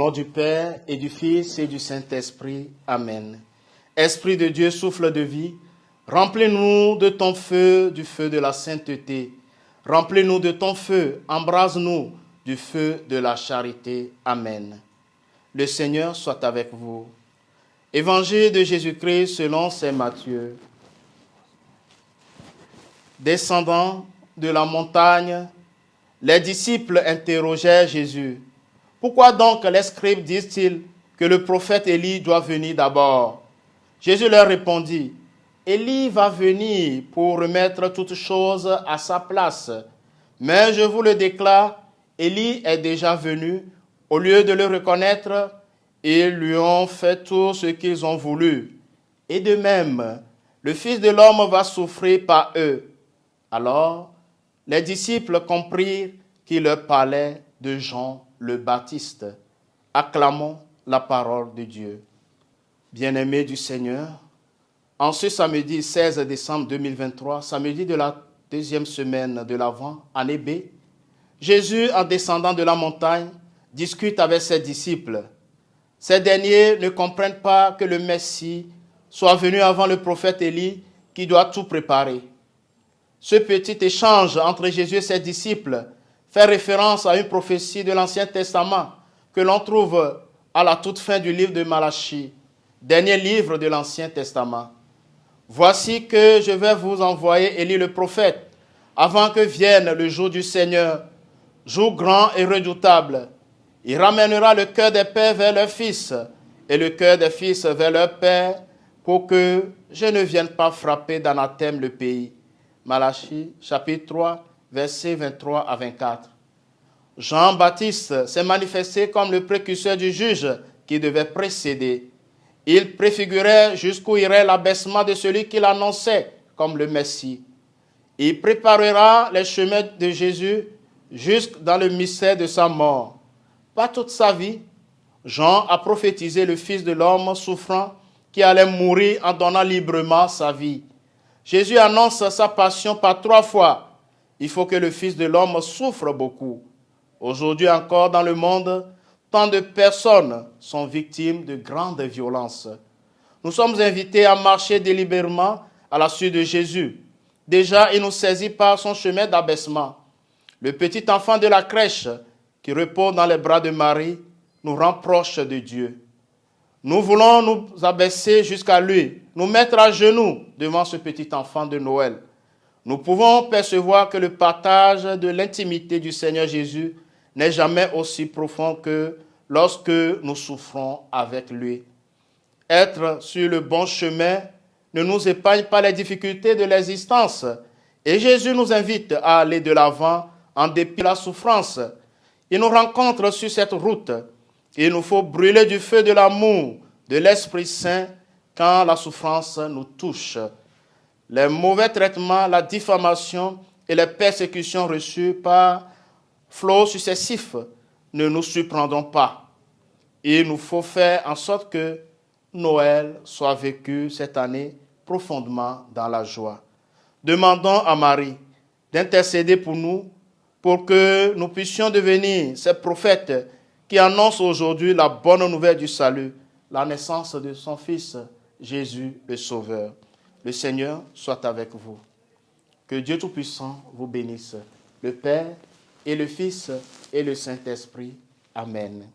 nom du Père et du Fils et du Saint-Esprit. Amen. Esprit de Dieu, souffle de vie, remplis-nous de ton feu, du feu de la sainteté. Remplis-nous de ton feu, embrase-nous du feu de la charité. Amen. Le Seigneur soit avec vous. Évangile de Jésus-Christ selon saint Matthieu. Descendant de la montagne, les disciples interrogèrent Jésus. Pourquoi donc les scribes disent-ils que le prophète Élie doit venir d'abord? Jésus leur répondit, Élie va venir pour remettre toutes choses à sa place. Mais je vous le déclare, Élie est déjà venu. Au lieu de le reconnaître, ils lui ont fait tout ce qu'ils ont voulu. Et de même, le Fils de l'homme va souffrir par eux. Alors, les disciples comprirent qu'il leur parlait de Jean le Baptiste. Acclamons la parole de Dieu. Bien-aimés du Seigneur, en ce samedi 16 décembre 2023, samedi de la deuxième semaine de l'Avent, année B, Jésus, en descendant de la montagne, discute avec ses disciples. Ces derniers ne comprennent pas que le Messie soit venu avant le prophète Élie qui doit tout préparer. Ce petit échange entre Jésus et ses disciples fait référence à une prophétie de l'Ancien Testament que l'on trouve à la toute fin du livre de Malachie, dernier livre de l'Ancien Testament. Voici que je vais vous envoyer Élie le prophète, avant que vienne le jour du Seigneur, jour grand et redoutable. Il ramènera le cœur des pères vers leurs fils et le cœur des fils vers leurs pères, pour que je ne vienne pas frapper d'anathème le pays. Malachie, chapitre 3, versets 23 à 24. Jean-Baptiste s'est manifesté comme le précurseur du juge qui devait précéder. Il préfigurait jusqu'où irait l'abaissement de celui qu'il annonçait comme le Messie. Il préparera les chemins de Jésus jusque dans le mystère de sa mort. Pas toute sa vie, Jean a prophétisé le Fils de l'homme souffrant qui allait mourir en donnant librement sa vie. Jésus annonce sa passion par 3 fois. Il faut que le Fils de l'homme souffre beaucoup. Aujourd'hui encore dans le monde, tant de personnes sont victimes de grandes violences. Nous sommes invités à marcher délibérément à la suite de Jésus. Déjà, il nous saisit par son chemin d'abaissement. Le petit enfant de la crèche qui repose dans les bras de Marie nous rend proches de Dieu. Nous voulons nous abaisser jusqu'à lui, nous mettre à genoux devant ce petit enfant de Noël. Nous pouvons percevoir que le partage de l'intimité du Seigneur Jésus n'est jamais aussi profond que lorsque nous souffrons avec lui. Être sur le bon chemin ne nous épargne pas les difficultés de l'existence. Et Jésus nous invite à aller de l'avant en dépit de la souffrance. Il nous rencontre sur cette route. Il nous faut brûler du feu de l'amour, de l'Esprit Saint quand la souffrance nous touche. Les mauvais traitements, la diffamation et les persécutions reçues par flots successifs ne nous surprendront pas. Il nous faut faire en sorte que Noël soit vécu cette année profondément dans la joie. Demandons à Marie d'intercéder pour nous, pour que nous puissions devenir ces prophètes qui annoncent aujourd'hui la bonne nouvelle du salut, la naissance de son Fils, Jésus le Sauveur. Le Seigneur soit avec vous. Que Dieu Tout-Puissant vous bénisse, le Père et le Fils et le Saint-Esprit. Amen.